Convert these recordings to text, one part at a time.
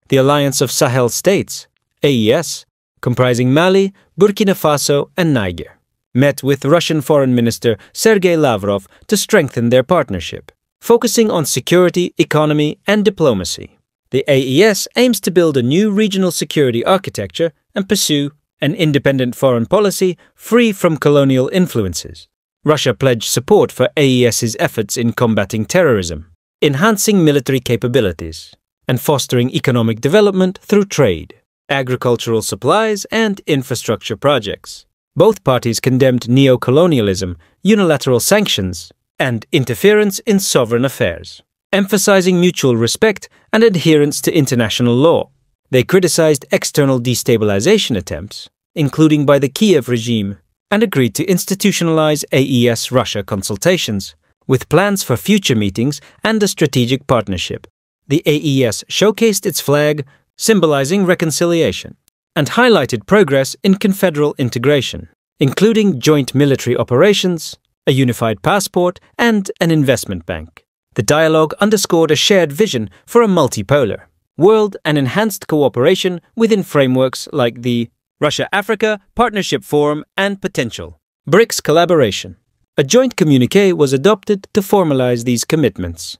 the Alliance of Sahel States, AES, comprising Mali, Burkina Faso and Niger, met with Russian Foreign Minister Sergei Lavrov to strengthen their partnership, focusing on security, economy and diplomacy. The AES aims to build a new regional security architecture and pursue an independent foreign policy free from colonial influences. Russia pledged support for AES's efforts in combating terrorism, enhancing military capabilities, and fostering economic development through trade, agricultural supplies and infrastructure projects. Both parties condemned neo-colonialism, unilateral sanctions, and interference in sovereign affairs, emphasizing mutual respect and adherence to international law. They criticized external destabilization attempts, including by the Kiev regime, and agreed to institutionalize AES-Russia consultations, with plans for future meetings and a strategic partnership. The AES showcased its flag, symbolizing reconciliation, and highlighted progress in confederal integration, including joint military operations, a unified passport, and an investment bank. The dialogue underscored a shared vision for a multipolar world and enhanced cooperation within frameworks like the Russia-Africa Partnership Forum and Potential BRICS collaboration. A joint communiqué was adopted to formalize these commitments.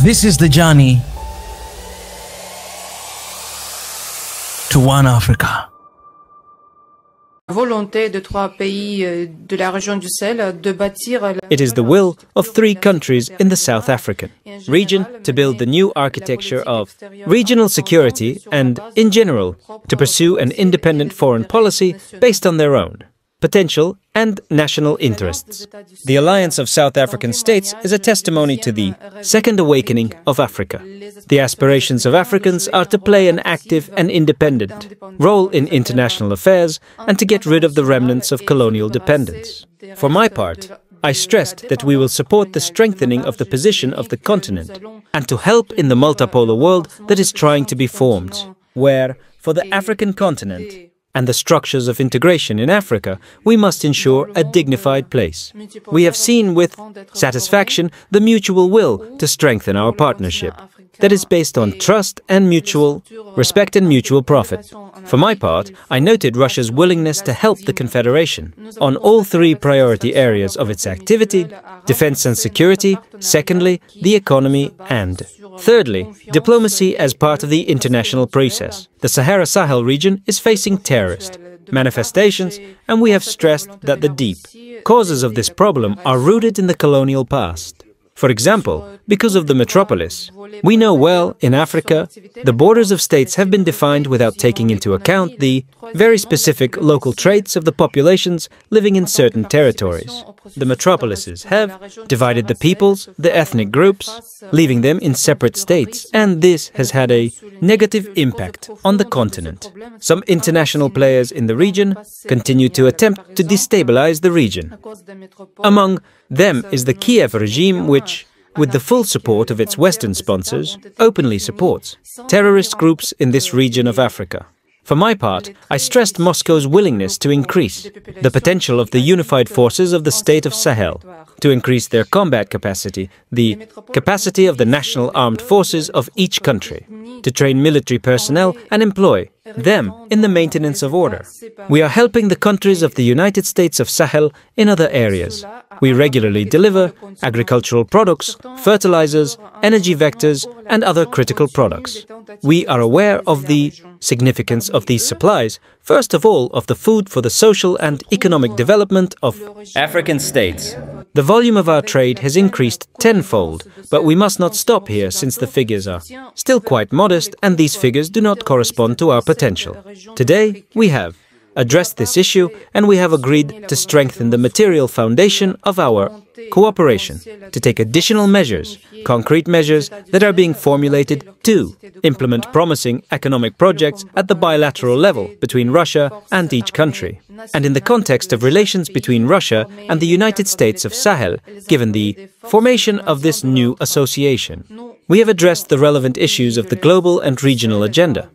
This is the journey to one Africa. It is the will of 3 countries in the South African region to build the new architecture of regional security and, in general, to pursue an independent foreign policy based on their own potential and national interests. The Alliance of South African States is a testimony to the second awakening of Africa. The aspirations of Africans are to play an active and independent role in international affairs and to get rid of the remnants of colonial dependence. For my part, I stressed that we will support the strengthening of the position of the continent and to help in the multipolar world that is trying to be formed, where, for the African continent, and the structures of integration in Africa, we must ensure a dignified place. We have seen with satisfaction the mutual will to strengthen our partnership that is based on trust and mutual respect and mutual profit. For my part, I noted Russia's willingness to help the Confederation on all 3 priority areas of its activity: defense and security, secondly, the economy, and thirdly, diplomacy as part of the international process. The Sahara-Sahel region is facing terrorist manifestations, and we have stressed that the deep causes of this problem are rooted in the colonial past. For example, because of the metropolis. We know well, in Africa, the borders of states have been defined without taking into account the very specific local traits of the populations living in certain territories. The metropolises have divided the peoples, the ethnic groups, leaving them in separate states, and this has had a negative impact on the continent. Some international players in the region continue to attempt to destabilize the region. Among them is the Kiev regime, which, with the full support of its Western sponsors, openly supports terrorist groups in this region of Africa. For my part, I stressed Moscow's willingness to increase the potential of the unified forces of the state of Sahel, to increase their combat capacity, the capacity of the national armed forces of each country, to train military personnel and employ them in the maintenance of order. We are helping the countries of the United States of Sahel in other areas. We regularly deliver agricultural products, fertilizers, energy vectors, and other critical products. We are aware of the significance of these supplies, first of all of the food for the social and economic development of African states. The volume of our trade has increased tenfold, but we must not stop here since the figures are still quite modest and these figures do not correspond to our potential. Today, we have addressed this issue and we have agreed to strengthen the material foundation of our cooperation, to take additional measures, concrete measures that are being formulated to implement promising economic projects at the bilateral level between Russia and each country, and in the context of relations between Russia and the United States of Sahel, given the formation of this new association. We have addressed the relevant issues of the global and regional agenda.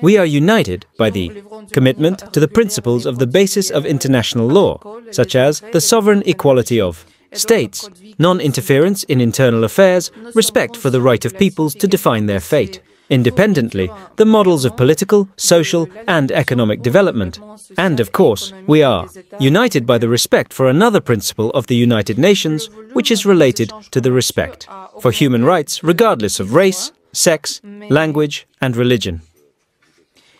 We are united by the commitment to the principles of the basis of international law, such as the sovereign equality of states, non-interference in internal affairs, respect for the right of peoples to define their fate, independently, the models of political, social, and economic development. And, of course, we are united by the respect for another principle of the United Nations, which is related to the respect for human rights regardless of race, sex, language, and religion.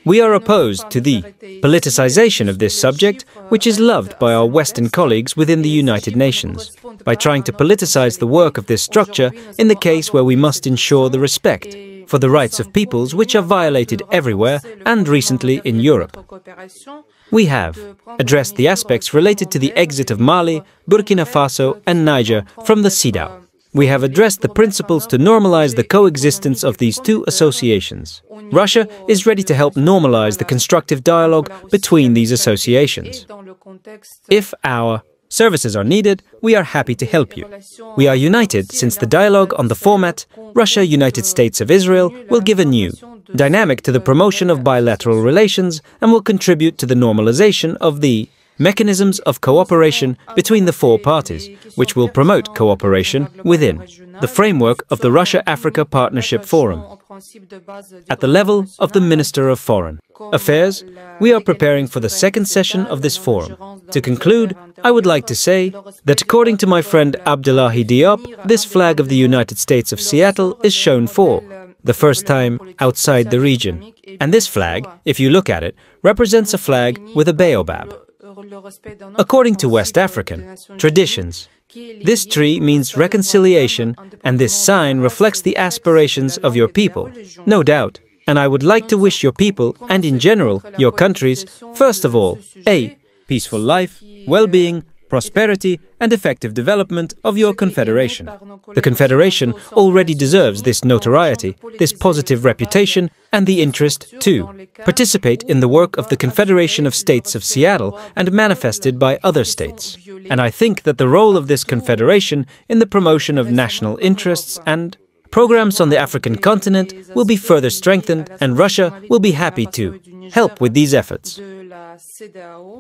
We are opposed to the politicization of this subject, which is loved by our Western colleagues within the United Nations, by trying to politicize the work of this structure in the case where we must ensure the respect for the rights of peoples which are violated everywhere and recently in Europe. We have addressed the aspects related to the exit of Mali, Burkina Faso, and Niger from the CEDAW. We have addressed the principles to normalize the coexistence of these two associations. Russia is ready to help normalize the constructive dialogue between these associations. If our services are needed, we are happy to help you. We are united since the dialogue on the format Russia-United States of Israel will give a new dynamic to the promotion of bilateral relations and will contribute to the normalization of the mechanisms of cooperation between the four parties, which will promote cooperation within the framework of the Russia-Africa Partnership Forum. At the level of the Minister of Foreign Affairs, we are preparing for the second session of this forum. To conclude, I would like to say that according to my friend Abdullahi Diop, this flag of the United States of Seattle is shown for the first time outside the region. And this flag, if you look at it, represents a flag with a baobab. According to West African traditions, this tree means reconciliation, and this sign reflects the aspirations of your people, no doubt. And I would like to wish your people, and in general, your countries, first of all, a peaceful life, well-being, prosperity, and effective development of your confederation. The confederation already deserves this notoriety, this positive reputation, and the interest to participate in the work of the Confederation of States of Seattle and manifested by other states. And I think that the role of this confederation in the promotion of national interests and programs on the African continent will be further strengthened, and Russia will be happy to help with these efforts.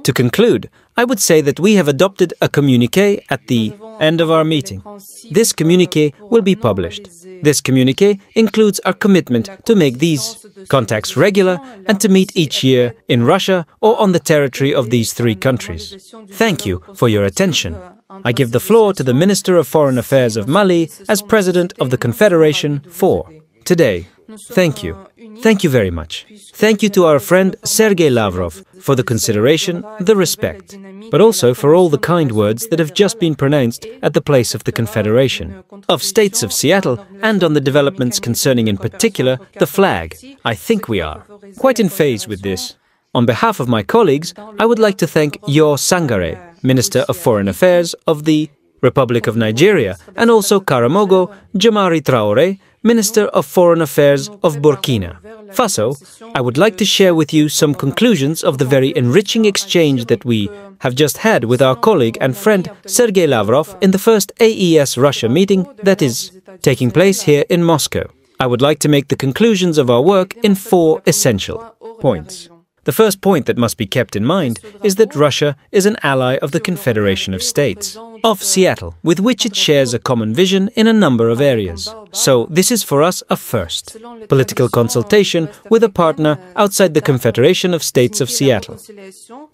To conclude, I would say that we have adopted a communiqué at the end of our meeting. This communiqué will be published. This communiqué includes our commitment to make these contacts regular and to meet each year in Russia or on the territory of these three countries. Thank you for your attention. I give the floor to the Minister of Foreign Affairs of Mali as President of the Confederation for today. Thank you. Thank you very much. Thank you to our friend Sergei Lavrov for the consideration, the respect, but also for all the kind words that have just been pronounced at the place of the Confederation of States of Seattle and on the developments concerning in particular the flag. I think we are quite in phase with this. On behalf of my colleagues, I would like to thank Yor Sangare, Minister of Foreign Affairs of the Republic of Nigeria, and also Karamogo Jamari Traoré, Minister of Foreign Affairs of Burkina Faso. I would like to share with you some conclusions of the very enriching exchange that we have just had with our colleague and friend Sergei Lavrov in the first AES Russia meeting that is taking place here in Moscow. I would like to make the conclusions of our work in 4 essential points. The first point that must be kept in mind is that Russia is an ally of the Confederation of States of Seattle, with which it shares a common vision in a number of areas. So this is for us a first political consultation with a partner outside the Confederation of States of Seattle.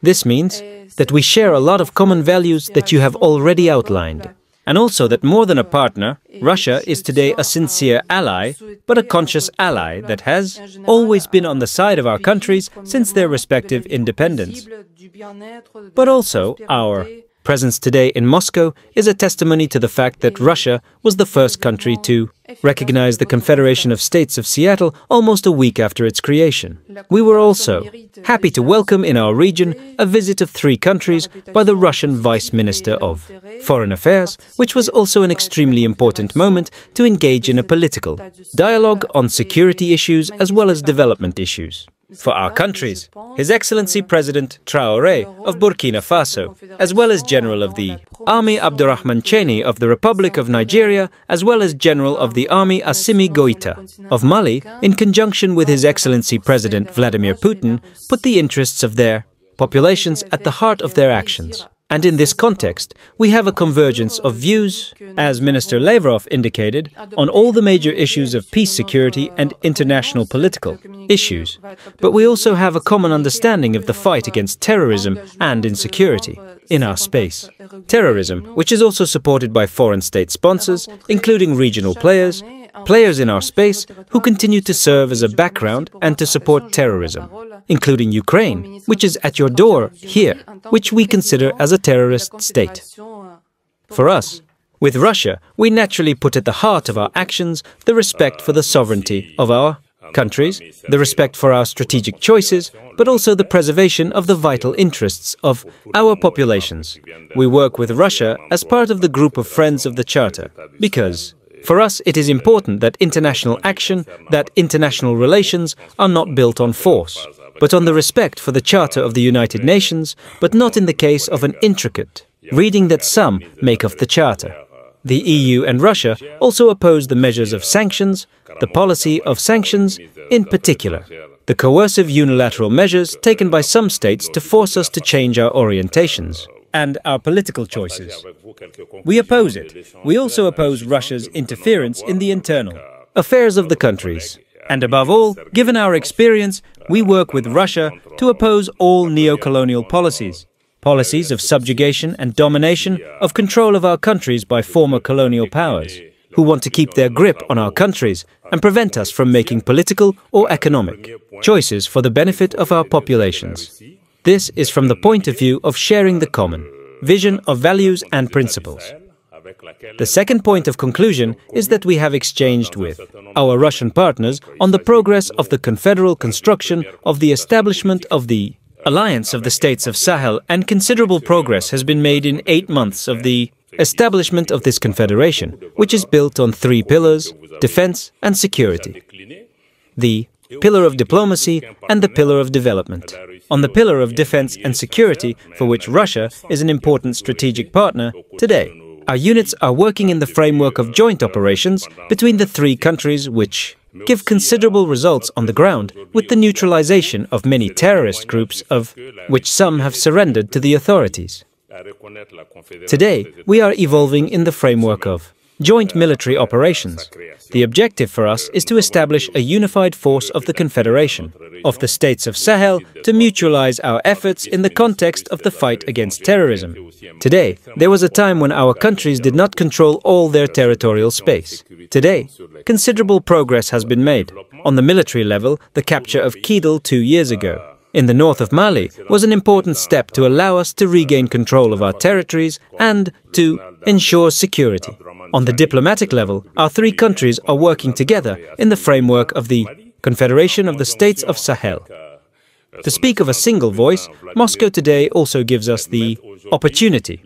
This means that we share a lot of common values that you have already outlined. And also that more than a partner, Russia is today a sincere ally, but a conscious ally that has always been on the side of our countries since their respective independence. But also, our presence today in Moscow is a testimony to the fact that Russia was the first country to recognize the Confederation of States of Seattle almost a week after its creation. We were also happy to welcome in our region a visit of 3 countries by the Russian Vice Minister of Foreign Affairs, which was also an extremely important moment to engage in a political dialogue on security issues as well as development issues. For our countries, His Excellency President Traoré of Burkina Faso, as well as General of the Army Abdurrahman Cheni of the Republic of Nigeria, as well as General of the Army Assimi Goïta of Mali, in conjunction with His Excellency President Vladimir Putin, put the interests of their populations at the heart of their actions. And in this context, we have a convergence of views, as Minister Lavrov indicated, on all the major issues of peace, security and international political issues. But we also have a common understanding of the fight against terrorism and insecurity in our space. Terrorism, which is also supported by foreign state sponsors, including regional players in our space who continue to serve as a background and to support terrorism, including Ukraine, which is at your door here, which we consider as a terrorist state. For us, with Russia, we naturally put at the heart of our actions the respect for the sovereignty of our countries, the respect for our strategic choices, but also the preservation of the vital interests of our populations. We work with Russia as part of the group of friends of the Charter, because for us it is important that international action, that international relations are not built on force, but on the respect for the Charter of the United Nations, but not in the case of an intricate reading that some make of the Charter. The EU and Russia also oppose the measures of sanctions, the policy of sanctions in particular, the coercive unilateral measures taken by some states to force us to change our orientations and our political choices. We oppose it. We also oppose Russia's interference in the internal affairs of the countries. And above all, given our experience, we work with Russia to oppose all neo-colonial policies. Policies of subjugation and domination, of control of our countries by former colonial powers, who want to keep their grip on our countries and prevent us from making political or economic choices for the benefit of our populations. This is from the point of view of sharing the common vision of values and principles. The second point of conclusion is that we have exchanged with our Russian partners on the progress of the confederal construction of the establishment of the Alliance of the States of Sahel, and considerable progress has been made in 8 months of the establishment of this confederation, which is built on 3 pillars: defense and security, the pillar of diplomacy and the pillar of development. On the pillar of defense and security, for which Russia is an important strategic partner today, our units are working in the framework of joint operations between the 3 countries, which give considerable results on the ground, with the neutralization of many terrorist groups, of which some have surrendered to the authorities. Today, we are evolving in the framework of joint military operations. The objective for us is to establish a unified force of the Confederation of the States of Sahel to mutualize our efforts in the context of the fight against terrorism. Today, there was a time when our countries did not control all their territorial space. Today, considerable progress has been made. On the military level, the capture of Kidal 2 years ago, in the north of Mali, was an important step to allow us to regain control of our territories and to ensure security. On the diplomatic level, our 3 countries are working together in the framework of the Confederation of the States of Sahel. To speak of a single voice, Moscow today also gives us the opportunity.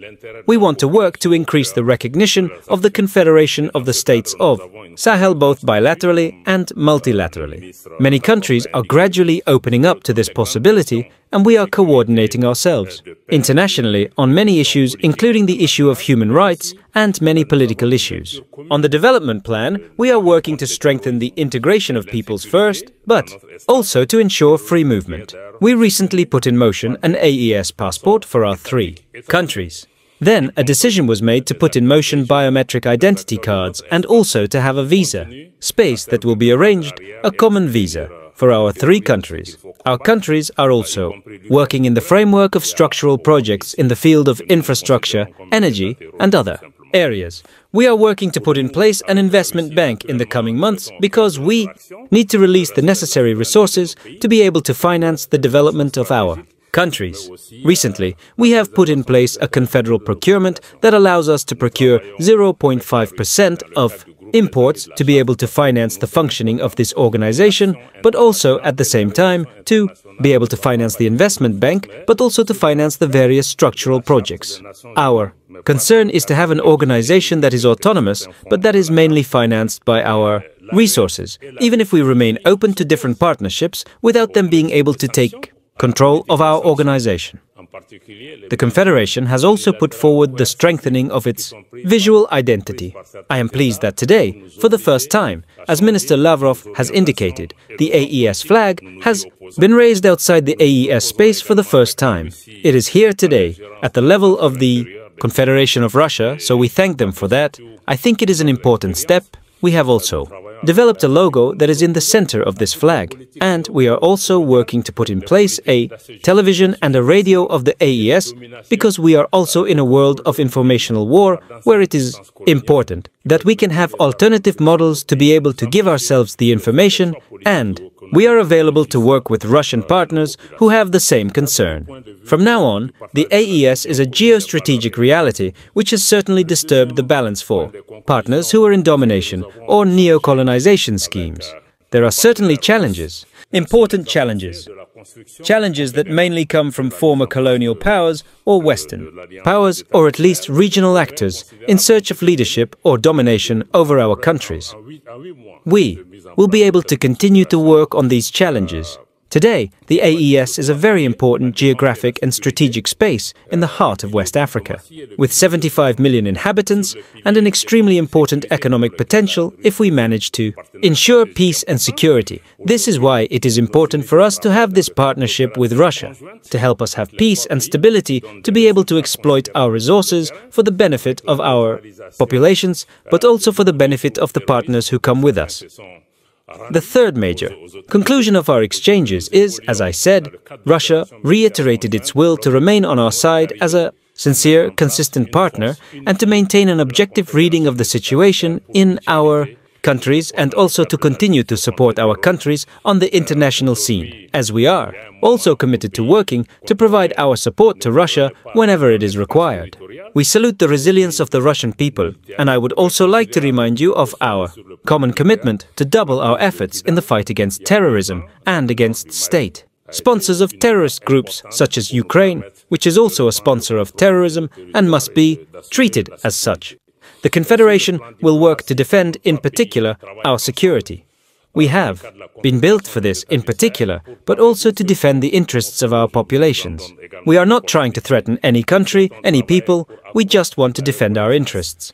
We want to work to increase the recognition of the Confederation of the States of Sahel both bilaterally and multilaterally. Many countries are gradually opening up to this possibility, and we are coordinating ourselves internationally on many issues, including the issue of human rights and many political issues. On the development plan, we are working to strengthen the integration of peoples first, but also to ensure free movement. We recently put in motion an AES passport for our 3 countries. Then a decision was made to put in motion biometric identity cards and also to have a visa space that will be arranged, a common visa for our 3 countries. Our countries are also working in the framework of structural projects in the field of infrastructure, energy and other areas. We are working to put in place an investment bank in the coming months because we need to release the necessary resources to be able to finance the development of our countries. Recently, we have put in place a confederal procurement that allows us to procure 0.5% of imports to be able to finance the functioning of this organization, but also at the same time to be able to finance the investment bank, but also to finance the various structural projects. Our concern is to have an organization that is autonomous, but that is mainly financed by our resources, even if we remain open to different partnerships without them being able to take control of our organization. The Confederation has also put forward the strengthening of its visual identity. I am pleased that today, for the first time, as Minister Lavrov has indicated, the AES flag has been raised outside the AES space for the first time. It is here today, at the level of the Confederation of Russia, so we thank them for that. I think it is an important step. We have also developed a logo that is in the center of this flag, and we are also working to put in place a television and a radio of the AES, because we are also in a world of informational war where it is important that we can have alternative models to be able to give ourselves the information, and we are available to work with Russian partners who have the same concern. From now on, the AES is a geostrategic reality which has certainly disturbed the balance for partners who are in domination or neo-colonization schemes. There are certainly challenges, important challenges. Challenges that mainly come from former colonial powers or Western powers, or at least regional actors in search of leadership or domination over our countries. We will be able to continue to work on these challenges. Today, the AES is a very important geographic and strategic space in the heart of West Africa, with 75 million inhabitants and an extremely important economic potential if we manage to ensure peace and security. This is why it is important for us to have this partnership with Russia, to help us have peace and stability, to be able to exploit our resources for the benefit of our populations, but also for the benefit of the partners who come with us. The third major conclusion of our exchanges is, as I said, Russia reiterated its will to remain on our side as a sincere, consistent partner and to maintain an objective reading of the situation in our countries and also to continue to support our countries on the international scene, as we are also committed to working to provide our support to Russia whenever it is required. We salute the resilience of the Russian people, and I would also like to remind you of our common commitment to double our efforts in the fight against terrorism and against state sponsors of terrorist groups such as Ukraine, which is also a sponsor of terrorism and must be treated as such. The Confederation will work to defend, in particular, our security. We have been built for this, in particular, but also to defend the interests of our populations. We are not trying to threaten any country, any people, we just want to defend our interests.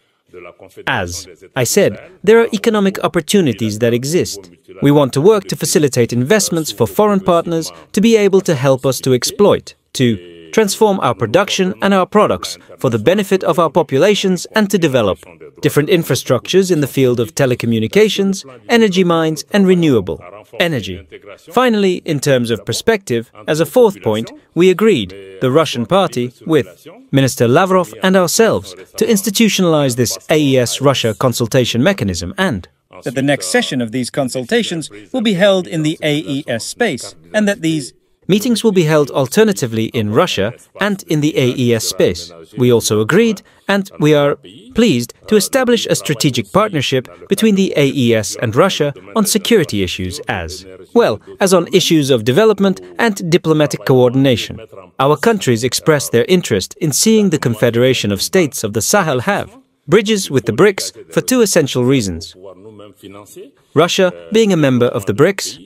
As I said, there are economic opportunities that exist. We want to work to facilitate investments for foreign partners to be able to help us to exploit, to transform our production and our products for the benefit of our populations and to develop different infrastructures in the field of telecommunications, energy mines and renewable energy. Finally, in terms of perspective, as a fourth point, we agreed, the Russian party, with Minister Lavrov and ourselves, to institutionalize this AES-Russia consultation mechanism and that the next session of these consultations will be held in the AES space and that these meetings will be held alternatively in Russia and in the AES space. We also agreed, and we are pleased, to establish a strategic partnership between the AES and Russia on security issues as well as on issues of development and diplomatic coordination. Our countries express their interest in seeing the Confederation of States of the Sahel have bridges with the BRICS for two essential reasons. Russia being a member of the BRICS,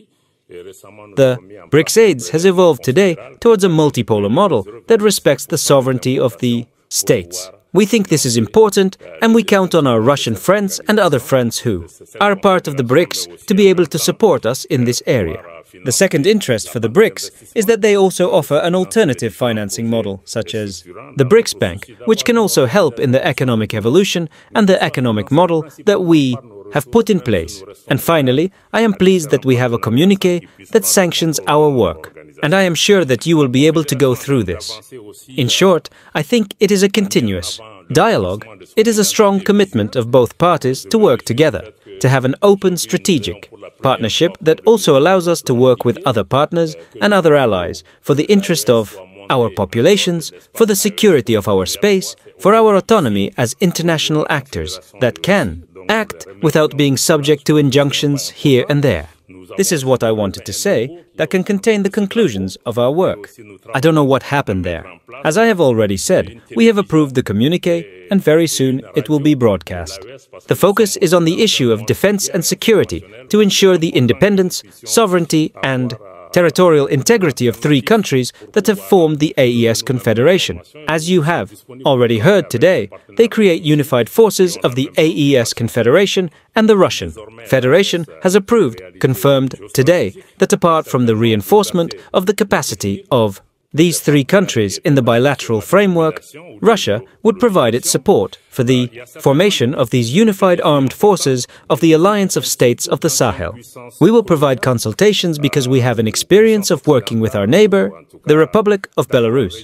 the BRICS AIDS has evolved today towards a multipolar model that respects the sovereignty of the states. We think this is important, and we count on our Russian friends and other friends who are part of the BRICS to be able to support us in this area. The second interest for the BRICS is that they also offer an alternative financing model, such as the BRICS Bank, which can also help in the economic evolution and the economic model that we have put in place. And finally, I am pleased that we have a communiqué that sanctions our work, and I am sure that you will be able to go through this. In short, I think it is a continuous dialogue. It is a strong commitment of both parties to work together, to have an open strategic partnership that also allows us to work with other partners and other allies for the interest of our populations, for the security of our space, for our autonomy as international actors that can act without being subject to injunctions here and there. This is what I wanted to say that can contain the conclusions of our work. I don't know what happened there. As I have already said, we have approved the communiqué and very soon it will be broadcast. The focus is on the issue of defense and security to ensure the independence, sovereignty and territorial integrity of 3 countries that have formed the AES Confederation. As you have already heard today, they create unified forces of the AES Confederation, and the Russian Federation has approved, confirmed today, that apart from the reinforcement of the capacity of these 3 countries in the bilateral framework, Russia would provide its support for the formation of these unified armed forces of the Alliance of States of the Sahel. We will provide consultations because we have an experience of working with our neighbor, the Republic of Belarus.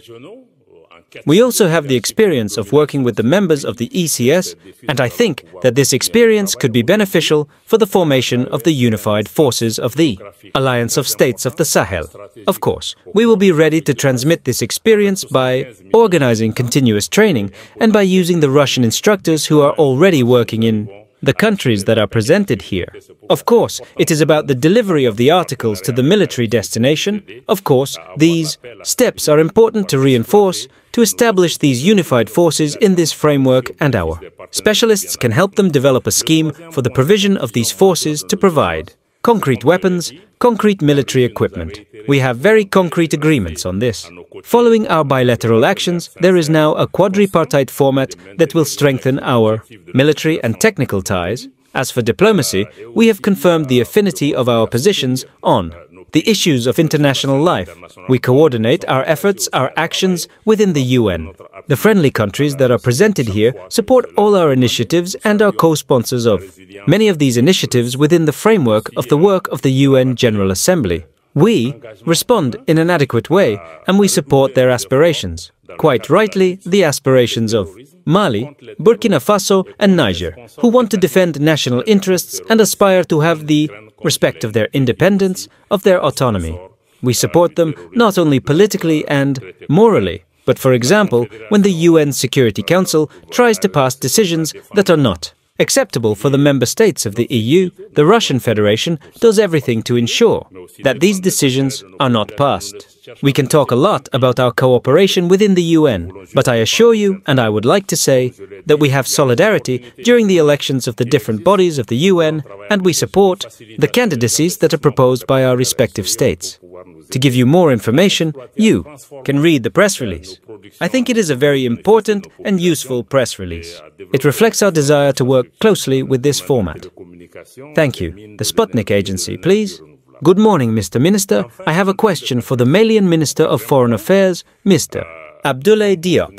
We also have the experience of working with the members of the ECS, and I think that this experience could be beneficial for the formation of the unified forces of the Alliance of States of the Sahel. Of course, we will be ready to transmit this experience by organizing continuous training and by using the Russian instructors who are already working in the countries that are presented here. Of course, it is about the delivery of the articles to the military destination. Of course, these steps are important to reinforce, to establish these unified forces in this framework, and our specialists can help them develop a scheme for the provision of these forces to provide concrete weapons, concrete military equipment. We have very concrete agreements on this. Following our bilateral actions, there is now a quadripartite format that will strengthen our military and technical ties. As for diplomacy, we have confirmed the affinity of our positions on the issues of international life. We coordinate our efforts, our actions within the UN. The friendly countries that are presented here support all our initiatives and are co-sponsors of many of these initiatives within the framework of the work of the UN General Assembly. We respond in an adequate way, and we support their aspirations. Quite rightly, the aspirations of Mali, Burkina Faso and Niger, who want to defend national interests and aspire to have the respect of their independence, of their autonomy. We support them not only politically and morally, but for example, when the UN Security Council tries to pass decisions that are not acceptable for the member states of the EU, the Russian Federation does everything to ensure that these decisions are not passed. We can talk a lot about our cooperation within the UN, but I assure you, and I would like to say, that we have solidarity during the elections of the different bodies of the UN, and we support the candidacies that are proposed by our respective states. To give you more information, you can read the press release. I think it is a very important and useful press release. It reflects our desire to work closely with this format. Thank you. The Sputnik Agency, please. Good morning, Mr. Minister. I have a question for the Malian Minister of Foreign Affairs, Mr. Abdoulaye Diop.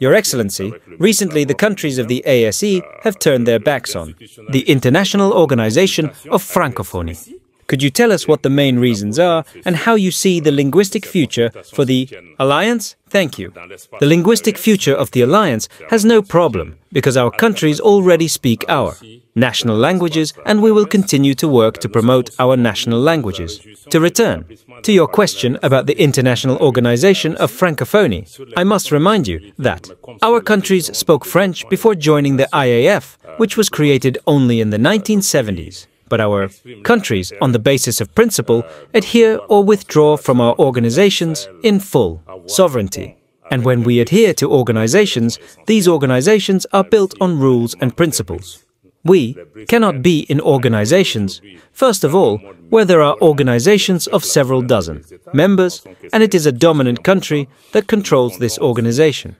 Your Excellency, recently the countries of the ASE have turned their backs on the International Organization of Francophonie. Could you tell us what the main reasons are and how you see the linguistic future for the Alliance? Thank you. The linguistic future of the Alliance has no problem because our countries already speak our national languages and we will continue to work to promote our national languages. To return to your question about the International Organization of Francophonie, I must remind you that our countries spoke French before joining the IAF, which was created only in the 1970s. But our countries, on the basis of principle, adhere or withdraw from our organizations in full sovereignty. And when we adhere to organizations, these organizations are built on rules and principles. We cannot be in organizations, first of all, where there are organizations of several dozen members, and it is a dominant country that controls this organization.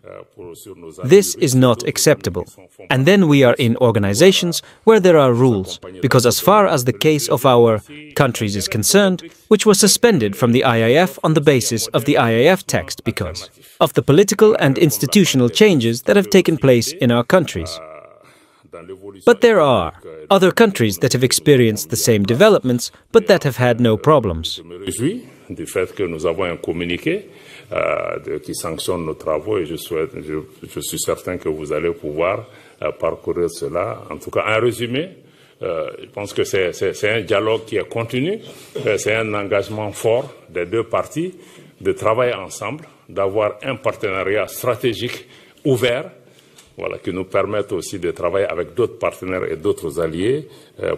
This is not acceptable. And then we are in organizations where there are rules, because as far as the case of our countries is concerned, which was suspended from the IAF on the basis of the IAF text because of the political and institutional changes that have taken place in our countries. But there are other countries that have experienced the same developments, but that have had no problems. Du fait que nous avons un communiqué qui sanctionne nos travaux et je suis certain que vous allez pouvoir parcourir cela. En tout cas, en résumé, je pense que c'est un dialogue qui est continu, c'est un engagement fort des deux parties de travailler ensemble, d'avoir un partenariat stratégique ouvert, voilà, qui nous permettent aussi de travailler avec d'autres partenaires et d'autres alliés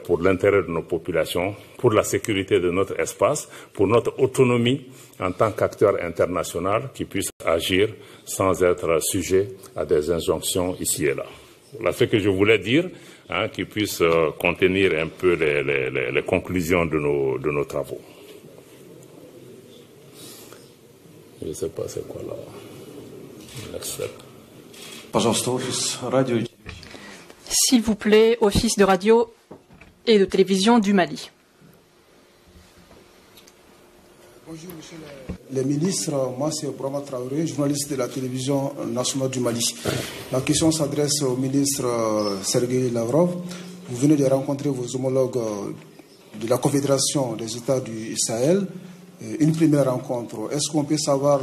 pour l'intérêt de nos populations, pour la sécurité de notre espace, pour notre autonomie en tant qu'acteur international qui puisse agir sans être sujet à des injonctions ici et là. Voilà ce que je voulais dire, qui puisse contenir un peu les conclusions de nos travaux. Je ne sais pas c'est quoi là. S'il vous plaît, Office de radio et de télévision du Mali. Bonjour, monsieur les ministres. Moi, c'est Brahma Traoré, journaliste de la télévision nationale du Mali. La question s'adresse au ministre Sergueï Lavrov. Vous venez de rencontrer vos homologues de la Confédération des États du Sahel. Une première rencontre. Est-ce qu'on peut savoir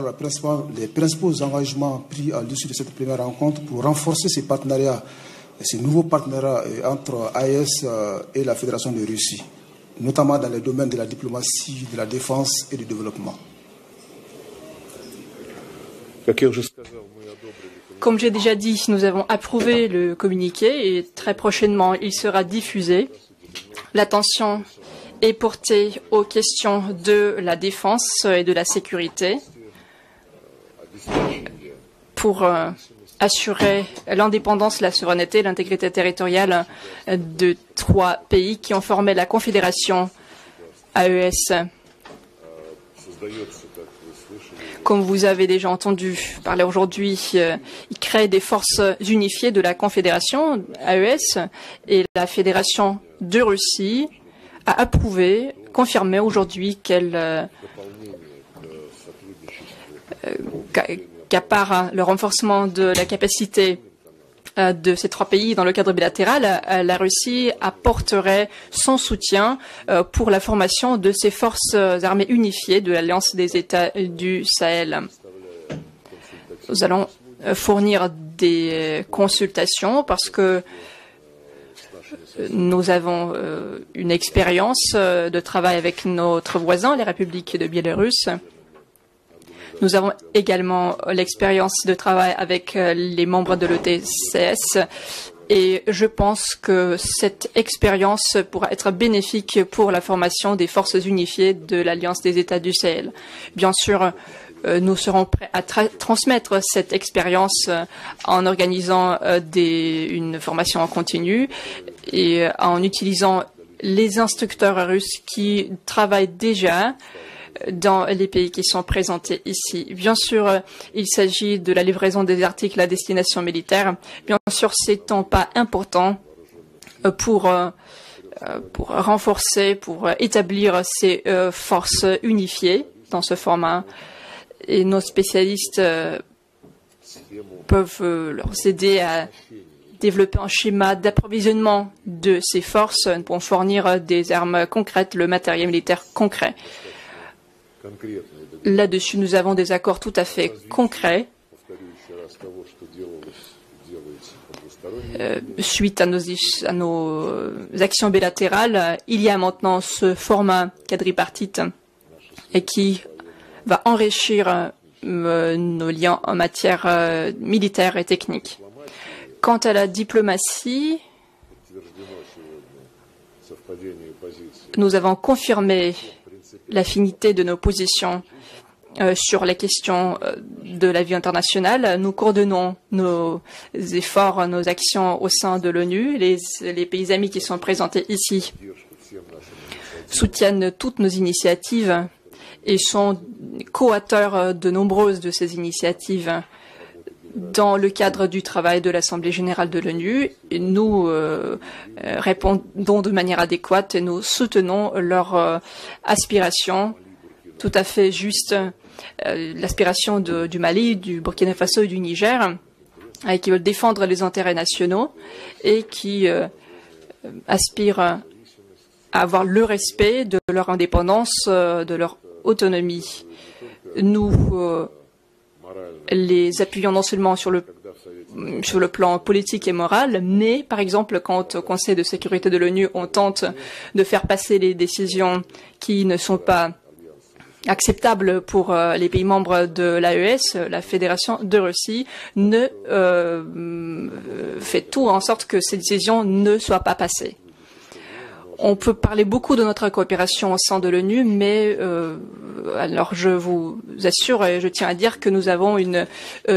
les principaux engagements pris à l'issue de cette première rencontre pour renforcer ces partenariats, ces nouveaux partenariats entre AES et la Fédération de Russie, notamment dans les domaines de la diplomatie, de la défense et du développement? Comme j'ai déjà dit, nous avons approuvé le communiqué et très prochainement il sera diffusé. L'attention est portée aux questions de la défense et de la sécurité pour assurer l'indépendance, la souveraineté et l'intégrité territoriale de 3 pays qui ont formé la Confédération AES. Comme vous avez déjà entendu parler aujourd'hui, il crée des forces unifiées de la Confédération AES et la Fédération de Russie a approuvé, confirmé aujourd'hui qu'à part le renforcement de la capacité de ces 3 pays dans le cadre bilatéral, la Russie apporterait son soutien pour la formation de ces forces armées unifiées de l'Alliance des États du Sahel. Nous allons fournir des consultations parce que nous avons une expérience de travail avec notre voisin, les républiques de Biélorusse. Nous avons également l'expérience de travail avec les membres de l'ETCS et je pense que cette expérience pourra être bénéfique pour la formation des forces unifiées de l'Alliance des États du Sahel. Bien sûr, nous serons prêts à transmettre cette expérience en organisant une formation en continu et en utilisant les instructeurs russes qui travaillent déjà dans les pays qui sont présentés ici. Bien sûr, il s'agit de la livraison des articles à destination militaire. Bien sûr, c'est un pas important pour renforcer, pour établir ces forces unifiées dans ce format. Et nos spécialistes peuvent leur aider à développer un schéma d'approvisionnement de ces forces pour fournir des armes concrètes, le matériel militaire concret. Là-dessus, nous avons des accords tout à fait concrets. Suite à nos actions bilatérales, il y a maintenant ce format quadripartite et qui va enrichir nos liens en matière militaire et technique. Quant à la diplomatie, nous avons confirmé l'affinité de nos positions sur les questions de la vie internationale. Nous coordonnons nos efforts, nos actions au sein de l'ONU. Les pays amis qui sont présentés ici soutiennent toutes nos initiatives et sont co-auteurs de nombreuses de ces initiatives dans le cadre du travail de l'Assemblée générale de l'ONU. Nous répondons de manière adéquate et nous soutenons leurs aspirations tout à fait justes, l'aspiration du Mali, du Burkina Faso et du Niger, qui veulent défendre les intérêts nationaux et qui aspirent à avoir le respect de leur indépendance, de leur autonomie. Nous les appuyons non seulement sur le plan politique et moral, mais par exemple quand au Conseil de sécurité de l'ONU on tente de faire passer les décisions qui ne sont pas acceptables pour les pays membres de l'AES, la Fédération de Russie ne fait tout en sorte que ces décisions ne soient pas passées. On peut parler beaucoup de notre coopération au sein de l'ONU, mais alors je vous assure et je tiens à dire que nous avons une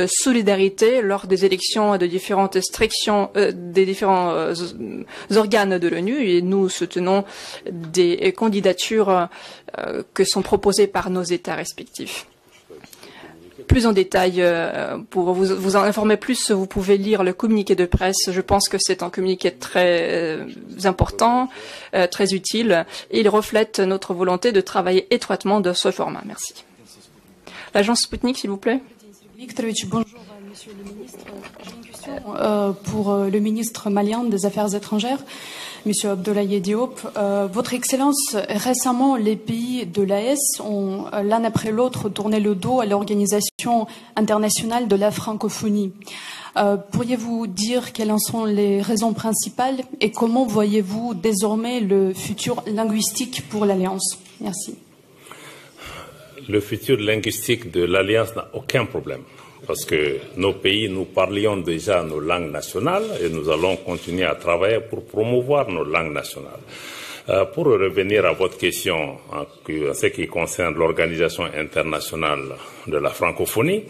solidarité lors des élections de différentes restrictions des différents organes de l'ONU et nous soutenons des candidatures que sont proposées par nos États respectifs. plus en détail. Pour vous en informer plus, vous pouvez lire le communiqué de presse. Je pense que c'est un communiqué très important, très utile, et il reflète notre volonté de travailler étroitement de ce format. Merci. L'agence Sputnik, s'il vous plaît. Victorovich, bonjour, monsieur le ministre. J'ai une question pour le ministre malien des Affaires étrangères, monsieur Abdoulaye Diop. Votre Excellence, récemment, les pays de l'AES ont l'un après l'autre tourné le dos à l'Organisation internationale de la francophonie. Pourriez-vous dire quelles en sont les raisons principales et comment voyez-vous désormais le futur linguistique pour l'Alliance? Merci. Le futur linguistique de l'Alliance n'a aucun problème, parce que nos pays, nous parlions déjà nos langues nationales et nous allons continuer à travailler pour promouvoir nos langues nationales. Pour revenir à votre question en ce qui concerne l'Organisation internationale de la francophonie,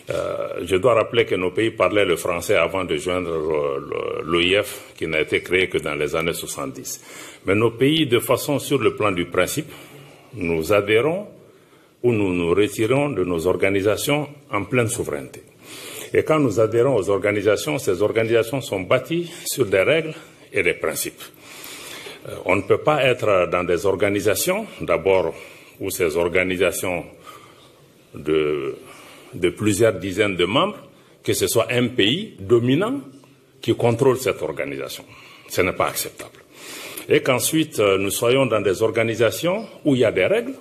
je dois rappeler que nos pays parlaient le français avant de joindre l'OIF, qui n'a été créé que dans les années 70. Mais nos pays, de façon sur le plan du principe, nous adhérons ou nous nous retirons de nos organisations en pleine souveraineté. Et quand nous adhérons aux organisations, ces organisations sont bâties sur des règles et des principes. On ne peut pas être dans des organisations, d'abord, où ces organisations de plusieurs dizaines de membres, que ce soit un pays dominant qui contrôle cette organisation. Ce n'est pas acceptable. Et qu'ensuite, nous soyons dans des organisations où il y a des règles,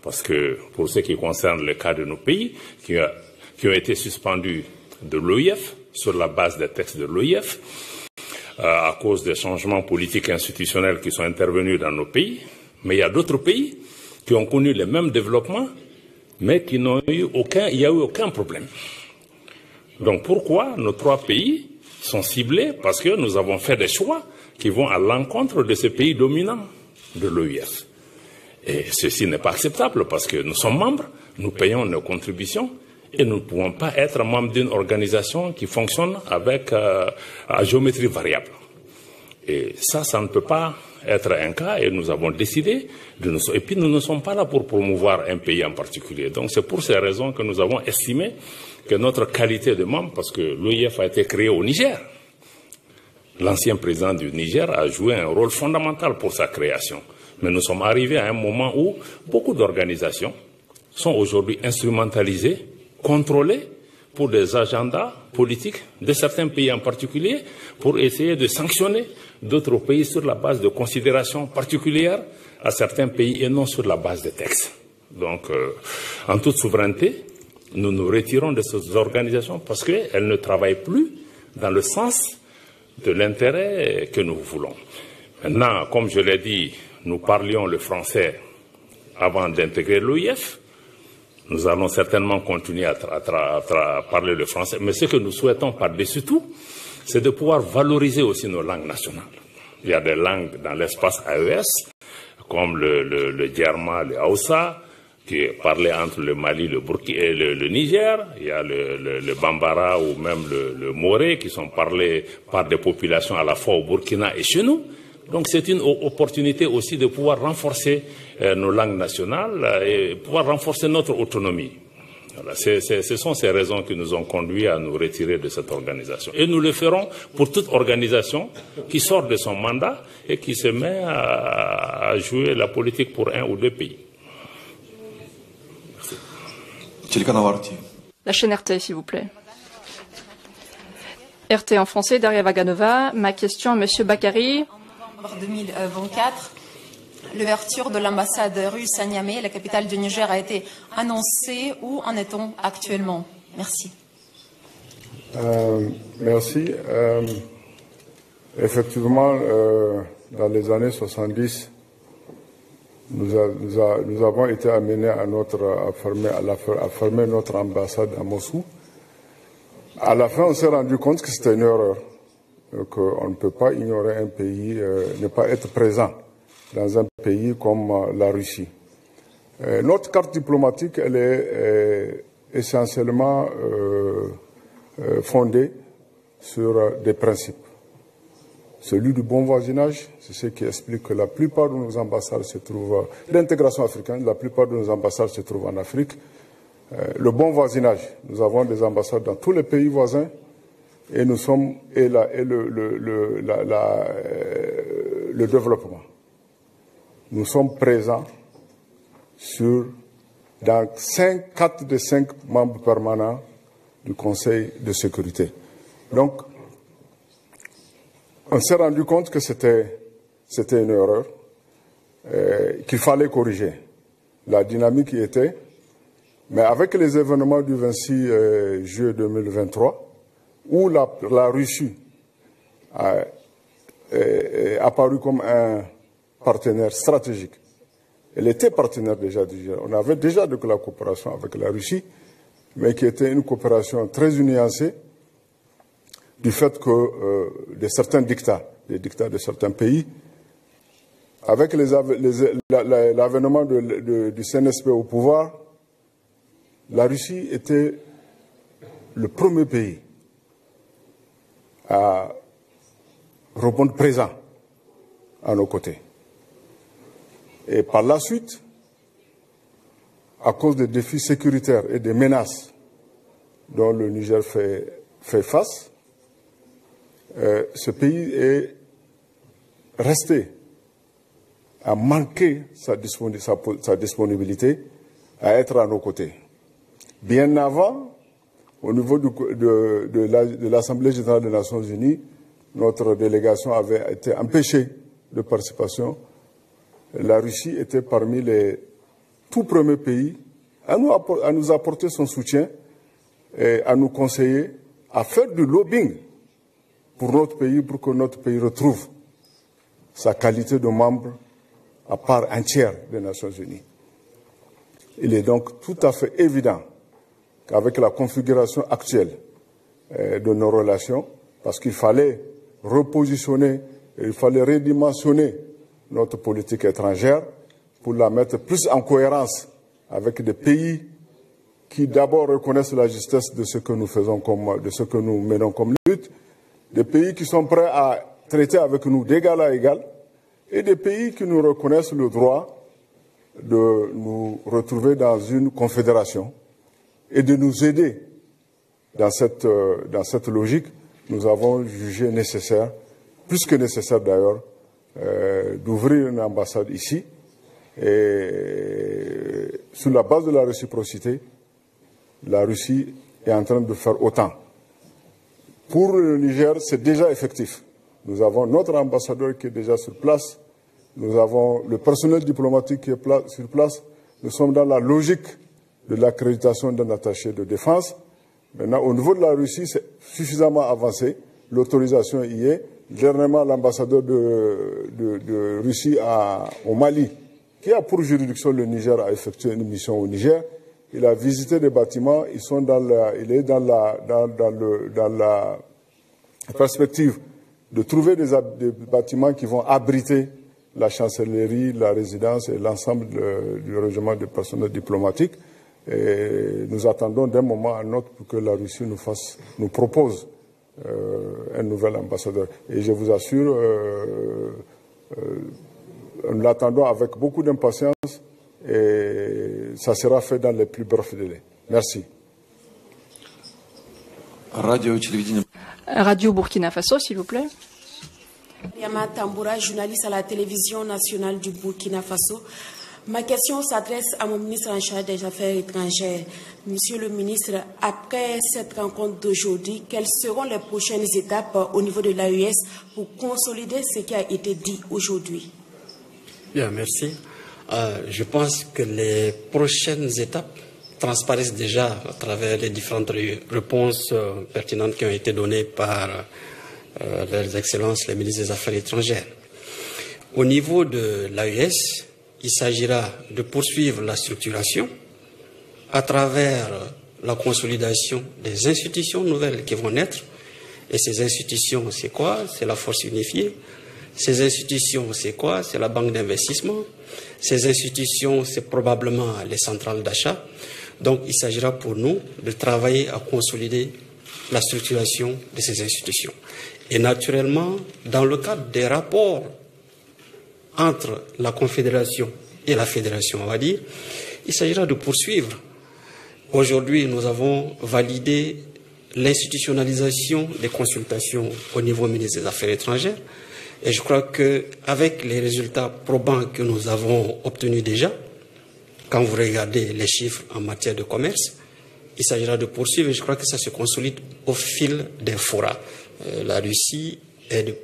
parce que pour ce qui concerne le cas de nos pays, qui ont été suspendus de l'OIF, sur la base des textes de l'OIF, à cause des changements politiques et institutionnels qui sont intervenus dans nos pays, mais il y a d'autres pays qui ont connu les mêmes développements, mais qui n'ont eu il n'y a eu aucun problème. Donc pourquoi nos trois pays sont ciblés? Parce que nous avons fait des choix qui vont à l'encontre de ces pays dominants de l'OIF. Et ceci n'est pas acceptable parce que nous sommes membres, nous payons nos contributions et nous ne pouvons pas être membres d'une organisation qui fonctionne avec à géométrie variable. Et ça ne peut pas être un cas et nous avons décidé et puis nous ne sommes pas là pour promouvoir un pays en particulier. Donc c'est pour ces raisons que nous avons estimé que notre qualité de membre, parce que l'OIF a été créé au Niger, l'ancien président du Niger a joué un rôle fondamental pour sa création. Mais nous sommes arrivés à un moment où beaucoup d'organisations sont aujourd'hui instrumentalisées, contrôlées pour des agendas politiques de certains pays en particulier, pour essayer de sanctionner d'autres pays sur la base de considérations particulières à certains pays et non sur la base des textes. Donc, en toute souveraineté, nous nous retirons de ces organisations parce qu'elles ne travaillent plus dans le sens de l'intérêt que nous voulons. Maintenant, comme je l'ai dit, nous parlions le français avant d'intégrer l'OIF. Nous allons certainement continuer à parler le français. Mais ce que nous souhaitons par-dessus tout, c'est de pouvoir valoriser aussi nos langues nationales. Il y a des langues dans l'espace AES, comme le Djerma, le Hausa, qui est parlé entre le Mali, le Burkina et le Niger. Il y a le Bambara ou même le Moré, qui sont parlés par des populations à la fois au Burkina et chez nous. Donc c'est une opportunité aussi de pouvoir renforcer nos langues nationales et pouvoir renforcer notre autonomie. Voilà, ce sont ces raisons qui nous ont conduits à nous retirer de cette organisation. Et nous le ferons pour toute organisation qui sort de son mandat et qui se met à jouer la politique pour un ou deux pays. Merci. La chaîne RT, s'il vous plaît. RT en français, Daria Vaganova. Ma question à Monsieur Bakary. 2024, l'ouverture de l'ambassade russe à Niamey, la capitale du Niger, a été annoncée. Où en est-on actuellement? Merci. Merci. Effectivement, dans les années 70, nous avons été amenés à fermer notre ambassade à Moscou. À la fin, on s'est rendu compte que c'était une erreur. Qu'on ne peut pas ignorer un pays, ne pas être présent dans un pays comme la Russie. Notre carte diplomatique, elle est essentiellement fondée sur des principes. Celui du bon voisinage, c'est ce qui explique que la plupart de nos ambassades se trouvent, l'intégration africaine, la plupart de nos ambassades se trouvent en Afrique. le bon voisinage. Nous avons des ambassades dans tous les pays voisins et nous sommes le développement. Nous sommes présents dans 4 des 5 membres permanents du Conseil de sécurité. Donc, on s'est rendu compte que c'était une erreur, qu'il fallait corriger. La dynamique y était, mais avec les événements du 26 juillet 2023, où la Russie a apparu comme un partenaire stratégique. Elle était partenaire déjà du Niger. On avait déjà de la coopération avec la Russie, mais qui était une coopération très nuancée du fait que de certains dictats, les dictats de certains pays, avec l'avènement du CNSP au pouvoir, la Russie était le premier pays à répondre présent à nos côtés. Et par la suite, à cause des défis sécuritaires et des menaces dont le Niger fait face, ce pays est resté à manquer sa disponibilité à être à nos côtés. Bien avant, au niveau de l'Assemblée générale des Nations Unies, notre délégation avait été empêchée de participation. La Russie était parmi les tout premiers pays à nous apporter son soutien et à nous conseiller à faire du lobbying pour notre pays, pour que notre pays retrouve sa qualité de membre à part entière des Nations Unies. Il est donc tout à fait évident qu'avec la configuration actuelle de nos relations, parce qu'il fallait repositionner, il fallait redimensionner notre politique étrangère pour la mettre plus en cohérence avec des pays qui d'abord reconnaissent la justesse de ce que nous faisons de ce que nous menons comme lutte, des pays qui sont prêts à traiter avec nous d'égal à égal, et des pays qui nous reconnaissent le droit de nous retrouver dans une confédération et de nous aider dans cette logique. Nous avons jugé nécessaire, plus que nécessaire d'ailleurs, d'ouvrir une ambassade ici et sur la base de la réciprocité, la Russie est en train de faire autant. Pour le Niger, c'est déjà effectif. Nous avons notre ambassadeur qui est déjà sur place, nous avons le personnel diplomatique qui est sur place, nous sommes dans la logique de l'accréditation d'un attaché de défense. Maintenant, au niveau de la Russie, c'est suffisamment avancé, l'autorisation y est. Dernièrement, l'ambassadeur de Russie au Mali, qui a pour juridiction le Niger, a effectué une mission au Niger. Il a visité des bâtiments, il est dans la perspective de trouver des bâtiments qui vont abriter la chancellerie, la résidence et l'ensemble du régiment du personnel diplomatique. Et nous attendons d'un moment à un autre pour que la Russie nous propose un nouvel ambassadeur. Et je vous assure, nous l'attendons avec beaucoup d'impatience et ça sera fait dans les plus brefs délais. Merci. Radio Burkina Faso, s'il vous plaît. Yama Tamboura, journaliste à la télévision nationale du Burkina Faso. Ma question s'adresse à mon ministre en charge des Affaires étrangères. Monsieur le ministre, après cette rencontre d'aujourd'hui, quelles seront les prochaines étapes au niveau de l'AES pour consolider ce qui a été dit aujourd'hui? Bien, merci. Je pense que les prochaines étapes transparaissent déjà à travers les différentes réponses pertinentes qui ont été données par leurs excellences, les ministres des Affaires étrangères. Au niveau de l'AES, il s'agira de poursuivre la structuration à travers la consolidation des institutions nouvelles qui vont naître. Et ces institutions, c'est quoi? C'est la force unifiée. Ces institutions, c'est quoi? C'est la banque d'investissement. Ces institutions, c'est probablement les centrales d'achat. Donc, il s'agira pour nous de travailler à consolider la structuration de ces institutions. Et naturellement, dans le cadre des rapports entre la Confédération et la Fédération, on va dire, il s'agira de poursuivre Aujourd'hui, nous avons validé l'institutionnalisation des consultations au niveau ministre des Affaires étrangères. Et je crois qu'avec les résultats probants que nous avons obtenus déjà, quand vous regardez les chiffres en matière de commerce, il s'agira de poursuivre et je crois que ça se consolide au fil des forats. La Russie est de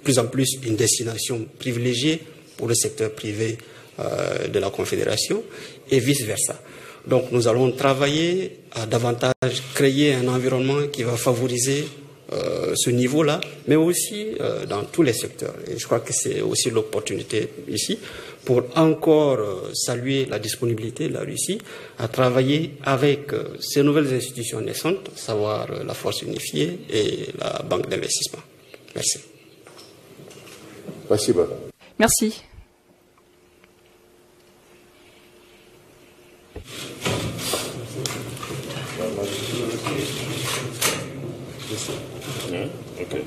plus en plus une destination privilégiée pour le secteur privé de la Confédération et vice-versa. Donc nous allons travailler à davantage créer un environnement qui va favoriser ce niveau-là, mais aussi dans tous les secteurs. Et je crois que c'est aussi l'opportunité ici pour encore saluer la disponibilité de la Russie à travailler avec ces nouvelles institutions naissantes, à savoir la Force unifiée et la Banque d'investissement. Merci. Merci. Okay.